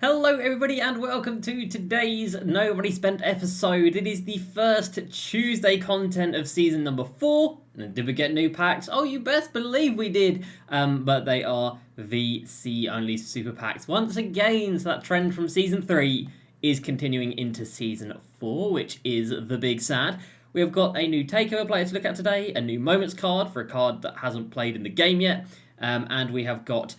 Hello everybody and welcome to today's Nobody Spent episode. It is the first Tuesday content of season number 4. And did we get new packs? Oh, you best believe we did. But they are VC only super packs once again. So that trend from season 3 is continuing into season 4, which is the big sad. We have got a new takeover player to look at today, a new moments card for a card that hasn't played in the game yet, and we have got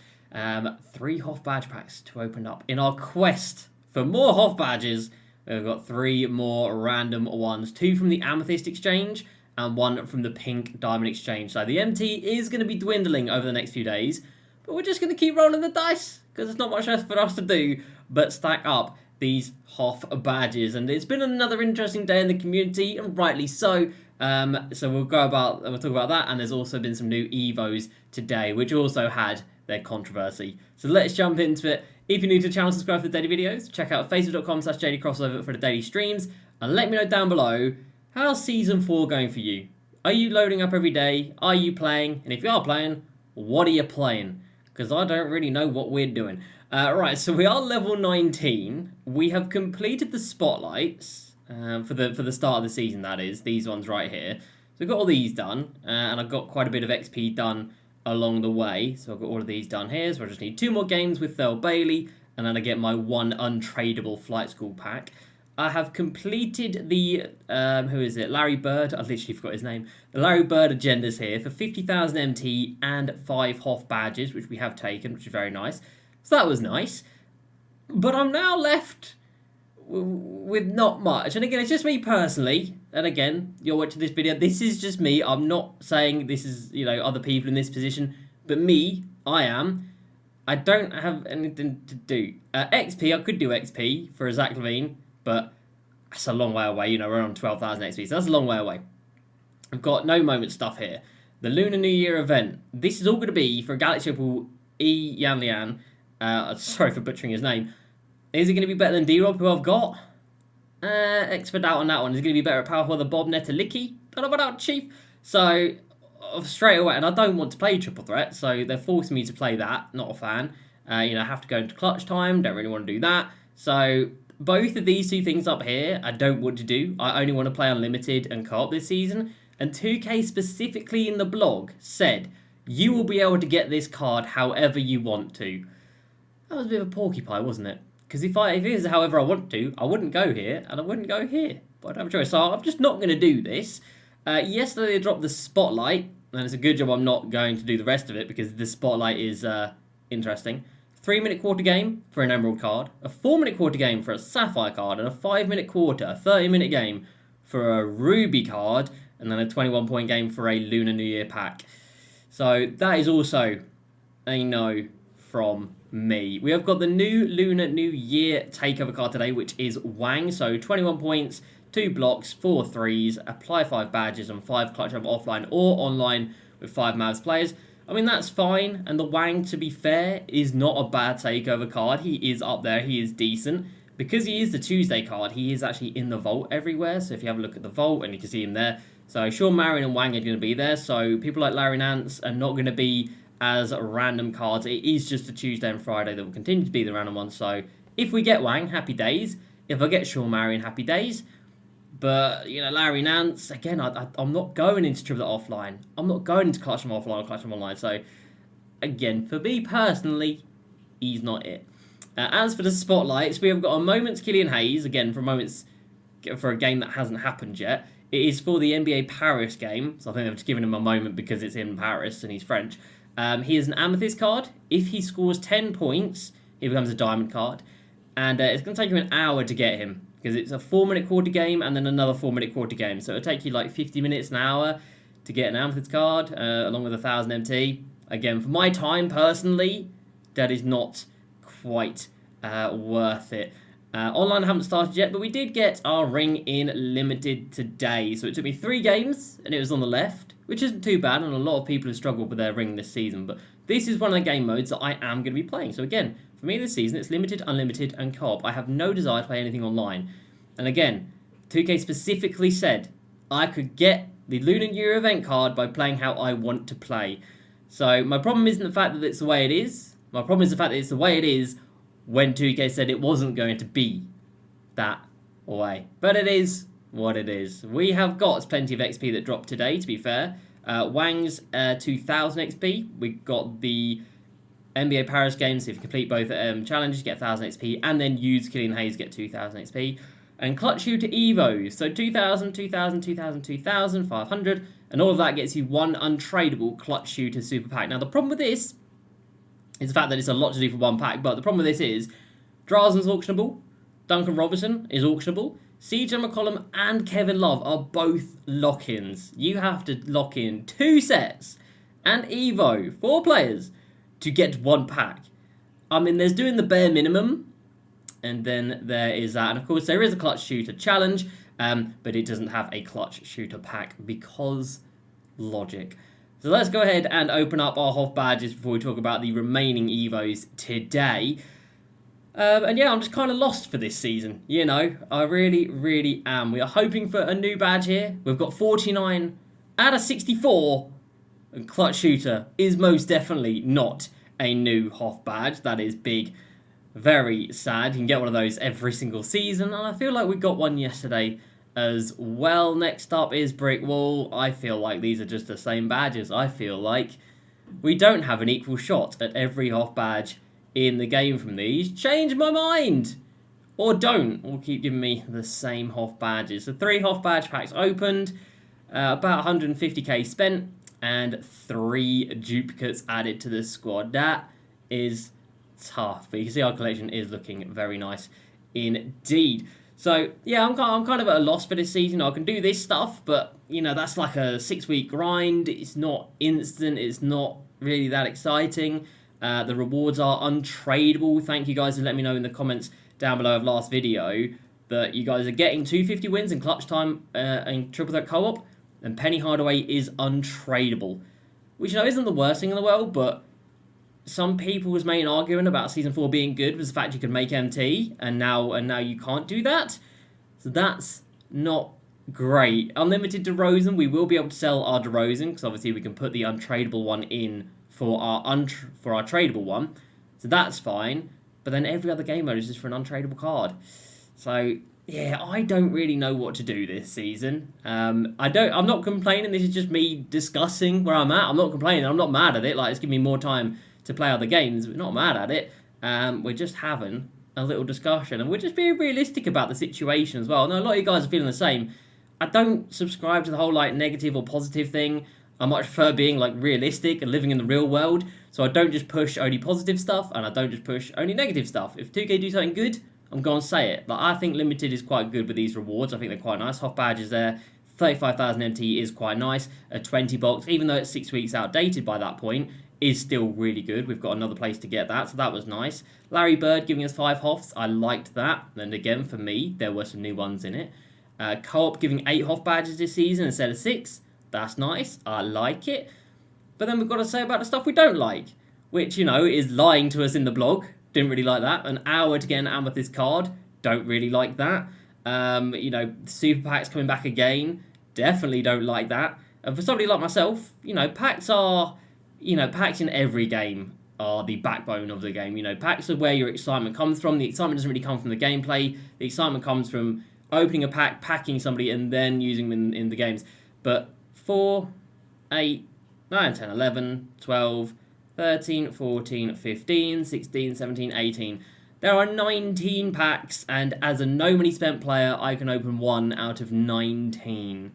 3 Hoff badge packs to open up. In our quest for more Hoff badges, we've got 3 more random ones. 2 from the Amethyst Exchange and 1 from the Pink Diamond Exchange. So the MT is going to be dwindling over the next few days, but we're just going to keep rolling the dice because there's not much else for us to do but stack up these Hoff badges. And it's been another interesting day in the community, and rightly so. So we'll talk about that, and there's also been some new evos today, which also had their controversy. So let's jump into it. If you're new to the channel, subscribe for the daily videos. Check out facebook.com/JDCrossover for the daily streams. And let me know down below, how's Season 4 going for you? Are you loading up every day? Are you playing? And if you are playing, what are you playing? Because I don't really know what we're doing. Right, so we are level 19. We have completed the spotlights for the start of the season, that is. These ones right here. So we've got all these done. And I've got quite a bit of XP done along the way. So I've got all of these done here. So I just need 2 more games with Thel Bailey, and then I get my 1 untradeable flight school pack. I have completed the, who is it? Larry Bird. I literally forgot his name. The Larry Bird agendas here for 50,000 MT and 5 Hoff badges, which we have taken, which is very nice. So that was nice. But I'm now left with not much. And again, it's just me personally. And again, you're watching this video. This is just me. I'm not saying this is, other people in this position. But me, I don't have anything to do. XP, I could do XP for a Zach Levine, but that's a long way away. We're on 12,000 XP, so that's a long way away. I've got no moment stuff here. The Lunar New Year event. This is all going to be for Galaxy Opal E Yan Lian. Sorry for butchering his name. Is it going to be better than D-Rob, who I've got? X for doubt on that one. Is it going to be better at Power than Bob Netalicki? Don't know about that, Chief. So, straight away, and I don't want to play Triple Threat, so they're forcing me to play that. Not a fan. I have to go into clutch time. Don't really want to do that. So, both of these 2 things up here, I don't want to do. I only want to play Unlimited and Co-op this season. And 2K specifically in the blog said, you will be able to get this card however you want to. That was a bit of a porcupine, wasn't it? Because if it is however I want to, I wouldn't go here, and I wouldn't go here. But I don't have a choice, so I'm just not going to do this. Yesterday they dropped the Spotlight, and it's a good job I'm not going to do the rest of it, because the Spotlight is interesting. 3-minute quarter game for an Emerald card, a 4-minute quarter game for a Sapphire card, and a 5-minute quarter, a 30-minute game for a Ruby card, and then a 21-point game for a Lunar New Year pack. So that is also a no from me. We have got the new Lunar New Year takeover card today, which is Wang. So 21 points, 2 blocks, 4 threes, apply 5 badges, and 5 clutch up offline or online with 5 Mavs players. I mean, that's fine. And the Wang, to be fair, is not a bad takeover card. He is up there. He is decent. Because he is the Tuesday card, he is actually in the vault everywhere. So if you have a look at the vault, and you can see him there. So Sean Marion and Wang are going to be there. So people like Larry Nance are not going to be as random cards. It is just a Tuesday and Friday that will continue to be the random ones. So if we get Wang, happy days. If I get Sean Marion, happy days. But, Larry Nance, again, I'm not going into triple offline. I'm not going into clutch them offline or clutch them online. So, again, for me personally, he's not it. As for the spotlights, we have got a Moments Killian Hayes, again, for a game that hasn't happened yet. It is for the NBA Paris game. So I think they've just given him a moment because it's in Paris and he's French. He is an Amethyst card. If he scores 10 points, he becomes a Diamond card. And it's going to take you an hour to get him, because it's a 4-minute quarter game and then another 4-minute quarter game. So it'll take you like 50 minutes, an hour to get an Amethyst card, along with 1,000 MT. Again, for my time, personally, that is not quite worth it. Online I haven't started yet, but we did get our ring in limited today. So it took me 3 games, and it was on the left, which isn't too bad, and a lot of people have struggled with their ring this season. But this is one of the game modes that I am going to be playing. So again, for me this season, it's limited, unlimited, and co-op. I have no desire to play anything online. And again, 2K specifically said I could get the Lunar New Year event card by playing how I want to play. So my problem isn't the fact that it's the way it is. My problem is the fact that it's the way it is when 2K said it wasn't going to be that way. But it is what it is. We have got plenty of XP that dropped today, to be fair. Wang's 2000 XP. We got the NBA Paris games. If you complete both challenges, you get 1000 XP. And then use Killian Hayes, get 2000 XP. And Clutch Shooter Evos. So 2000, 2000, 2000, 2000, 500. And all of that gets you one untradeable Clutch Shooter Super Pack. Now, the problem with this is the fact that it's a lot to do for one pack. But the problem with this is Drazen's auctionable. Duncan Robinson is auctionable. CJ McCollum and Kevin Love are both lock-ins. You have to lock in 2 sets and Evo, 4 players, to get one pack. I mean, there's doing the bare minimum, and then there is that. And of course, there is a Clutch Shooter challenge, but it doesn't have a Clutch Shooter pack because logic. So let's go ahead and open up our HOF badges before we talk about the remaining Evos today. And yeah, I'm just kind of lost for this season, you know. I really, really am. We are hoping for a new badge here. We've got 49 out of 64. And Clutch Shooter is most definitely not a new HOF badge. That is big. Very sad. You can get one of those every single season. And I feel like we got one yesterday as well. Next up is Brick Wall. I feel like these are just the same badges. I feel like we don't have an equal shot at every HOF badge in the game from these. Change my mind! Or don't. Or keep giving me the same HOF badges. So 3 HOF badge packs opened. About 150k spent. And 3 duplicates added to the squad. That is tough. But you can see our collection is looking very nice indeed. So, yeah, I'm kind of at a loss for this season. I can do this stuff, but, you know, that's like a 6-week grind. It's not instant. It's not really that exciting. The rewards are untradeable. Thank you guys for letting me know in the comments down below of last video that you guys are getting 250 wins in clutch time and triple threat co-op, and Penny Hardaway is untradeable, which, you know, isn't the worst thing in the world, but some people's main argument about Season 4 being good was the fact you could make MT, and now you can't do that. So that's not great. Unlimited DeRozan, we will be able to sell our DeRozan, because obviously we can put the untradeable one in for our tradable one, so that's fine. But then every other game mode is just for an untradeable card. So yeah, I don't really know what to do this season. I'm not complaining. This is just me discussing where I'm at. I'm not complaining. I'm not mad at it. Like, it's giving me more time to play other games. We're not mad at it. We're just having a little discussion, and we're just being realistic about the situation as well. I know a lot of you guys are feeling the same. I don't subscribe to the whole like negative or positive thing. I much prefer being like realistic and living in the real world. So I don't just push only positive stuff, and I don't just push only negative stuff. If 2K do something good, I'm going to say it. Like, I think Limited is quite good with these rewards. I think they're quite nice. HOF badge is there. 35,000 MT is quite nice. A 20 box, even though it's 6 weeks outdated by that point, is still really good. We've got another place to get that, so that was nice. Larry Bird giving us 5 HOFs. I liked that. And again, for me, there were some new ones in it. Co-op giving 8 HOF badges this season instead of 6. That's nice. I like it. But then we've got to say about the stuff we don't like, which, you know, is lying to us in the blog. Didn't really like that. An hour to get an Amethyst card. Don't really like that. You know, Super Packs coming back again. Definitely don't like that. And for somebody like myself, you know, packs are, you know, packs in every game are the backbone of the game. You know, packs are where your excitement comes from. The excitement doesn't really come from the gameplay. The excitement comes from opening a pack, packing somebody, and then using them in the games. But 4, 8, 9, 10, 11, 12, 13, 14, 15, 16, 17, 18. There are 19 packs, and as a no money spent player, I can open 1 out of 19.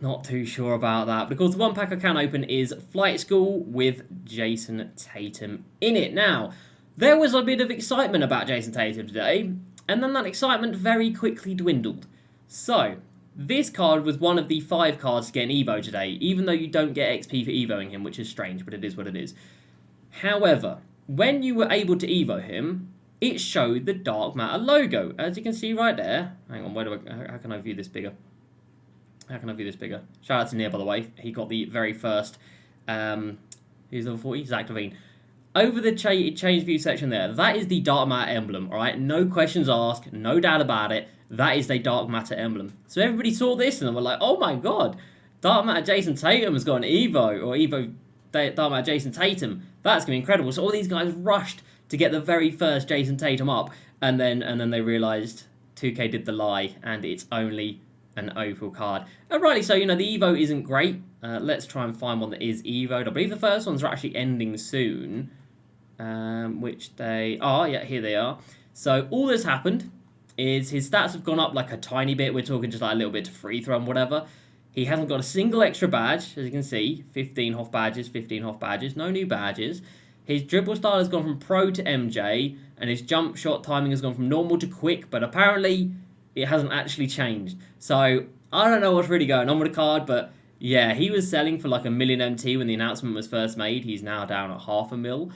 Not too sure about that. But of course, the one pack I can open is Flight School with Jason Tatum in it. Now, there was a bit of excitement about Jason Tatum today, and then that excitement very quickly dwindled. So, this card was one of the 5 cards to get an Evo today, even though you don't get XP for Evoing him, which is strange, but it is what it is. However, when you were able to Evo him, it showed the Dark Matter logo, as you can see right there. Hang on, how can I view this bigger? How can I view this bigger? Shout out to Nia, by the way. He got the very first, who's level 40? Zach Devine. Over the change view section there, that is the Dark Matter emblem, alright? No questions asked, no doubt about it. That is the Dark Matter emblem. So everybody saw this and they were like, oh my god, Dark Matter Jason Tatum has got an Evo, or Evo Dark Matter Jason Tatum. That's going to be incredible. So all these guys rushed to get the very first Jason Tatum up, and then they realised 2K did the lie, and it's only an Opal card. And rightly so, the Evo isn't great. Let's try and find one that is Evo'd. I believe the first ones are actually ending soon, which they are. Yeah, here they are. So all that's happened is his stats have gone up like a tiny bit. We're talking just like a little bit to free throw and whatever. He hasn't got a single extra badge, as you can see. 15 Hoff badges, 15 Hoff badges. No new badges. His dribble style has gone from pro to MJ, and his jump shot timing has gone from normal to quick, but apparently it hasn't actually changed. So I don't know what's really going on with the card, but yeah, he was selling for like 1 million MT when the announcement was first made. He's now down at 500,000.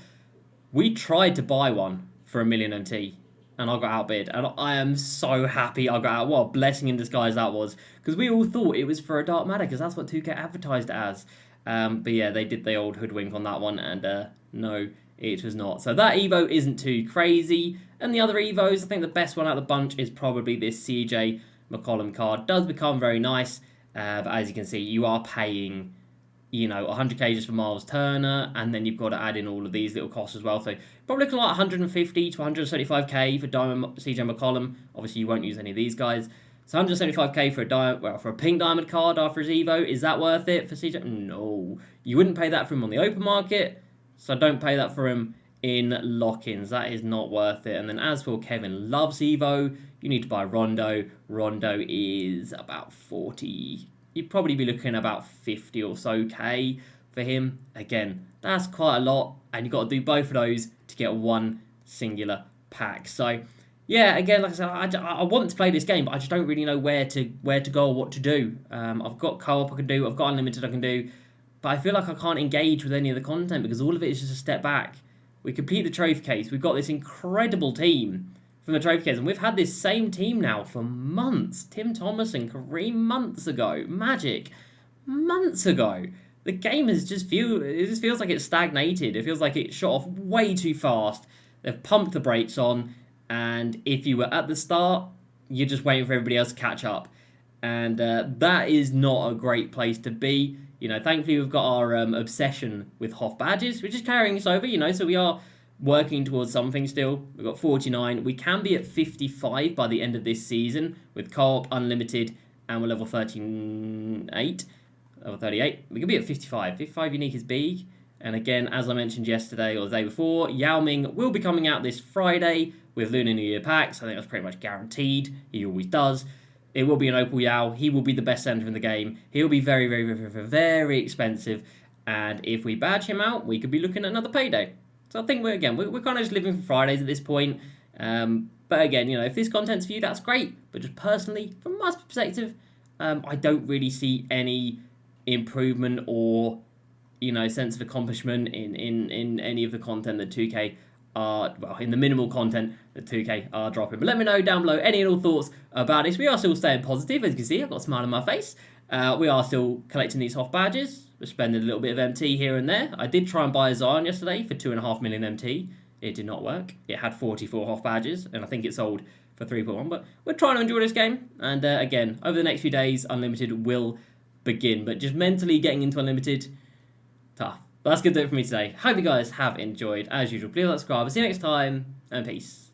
We tried to buy one for 1 million MT, and I got outbid. And I am so happy I got out. What a blessing in disguise that was. Because we all thought it was for a dark matter, because that's what 2K advertised it as. But yeah, they did the old hoodwink on that one, and no, it was not. So that Evo isn't too crazy. And the other Evos, I think the best one out of the bunch is probably this CJ McCollum card. Does become very nice, but as you can see, you are paying 100k just for Miles Turner, and then you've got to add in all of these little costs as well. So probably looking like 150 to 175k for Diamond CJ McCollum. Obviously, you won't use any of these guys. So 175k for a pink diamond card after his Evo. Is that worth it for CJ? No, you wouldn't pay that for him on the open market. So don't pay that for him in lock-ins. That is not worth it. And then as for Kevin Love's Evo, you need to buy Rondo. Rondo is about 40. You'd probably be looking at about 50 or so K for him. Again, that's quite a lot, and you've got to do both of those to get one singular pack. So yeah, again, like I said, I want to play this game, but I just don't really know where to go or what to do. I've got co-op I can do, I've got unlimited I can do, but I feel like I can't engage with any of the content because all of it is just a step back. We complete the trophy case. We've got this incredible team from the trophy case, and we've had this same team now for months. Tim Thomas and Kareem months ago. Magic months ago. The game just feels like it's stagnated. It feels like it shot off way too fast. They've pumped the brakes on, and if you were at the start, you're just waiting for everybody else to catch up. And that is not a great place to be. Thankfully we've got our obsession with Hoff badges, which is carrying us over, so we are working towards something still. We've got 49. We can be at 55 by the end of this season with co-op, unlimited, and we're level 38. Level 38. We can be at 55. 55 unique is big. And again, as I mentioned yesterday or the day before, Yao Ming will be coming out this Friday with Lunar New Year packs. I think that's pretty much guaranteed. He always does. It will be an Opal Yao. He will be the best center in the game. He'll be very, very, very, very, very expensive. And if we badge him out, we could be looking at another payday. So I think we're kind of just living for Fridays at this point. But again, if this content's for you, that's great. But just personally, from my perspective, I don't really see any improvement or sense of accomplishment in any of the content that 2K are, in the minimal content that 2K are dropping. But let me know down below any and all thoughts about this. We are still staying positive, as you can see. I've got a smile on my face. We are still collecting these Hoff badges. We're spending a little bit of MT here and there. I did try and buy a Zion yesterday for 2.5 million MT. It did not work. It had 44 Hoff badges, and I think it sold for 3.1. But we're trying to enjoy this game. And again, over the next few days, Unlimited will begin. But just mentally getting into Unlimited, tough. But that's going to do it for me today. Hope you guys have enjoyed. As usual, please like, subscribe. See you next time, and peace.